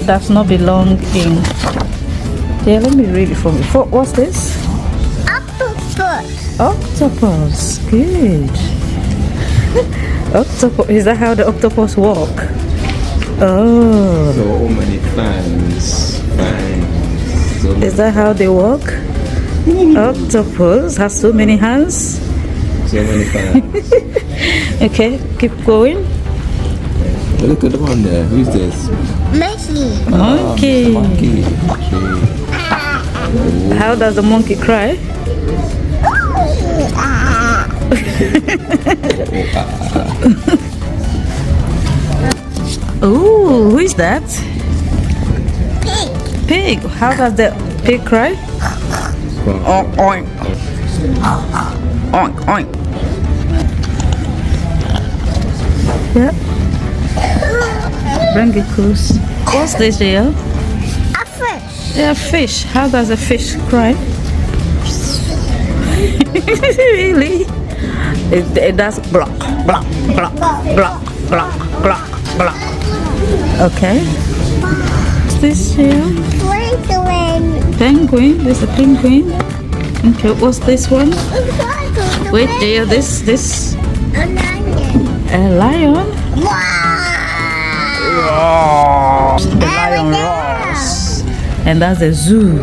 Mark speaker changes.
Speaker 1: does not belong in. Yeah, let me read it for me. What's this?
Speaker 2: Octopus.
Speaker 1: Octopus. Good. Octopus. Is that how the octopus walk? Oh.
Speaker 3: So many fans. So
Speaker 1: Is that how they walk? Octopus has so many hands.
Speaker 3: So many fans.
Speaker 1: Okay, keep going.
Speaker 3: Look at the one there. Who's this?
Speaker 2: Monkey.
Speaker 1: Monkey.
Speaker 3: Monkey.
Speaker 1: How does the monkey cry? Ooh, who is that?
Speaker 2: Pig.
Speaker 1: Pig. How does the pig cry? Oink, oink. Oink, oink. Yeah. Bring it close. What's this here?
Speaker 2: A fish.
Speaker 1: Yeah, fish. How does a fish cry? Really? It does block, block, block, block, block, block, block. Okay. What's this here?
Speaker 2: Penguin.
Speaker 1: Penguin. There's a penguin. Okay, what's this one? Wait, there. This.
Speaker 2: A lion.
Speaker 1: A lion.
Speaker 2: Wow.
Speaker 1: The lion roars. And that's a zoo.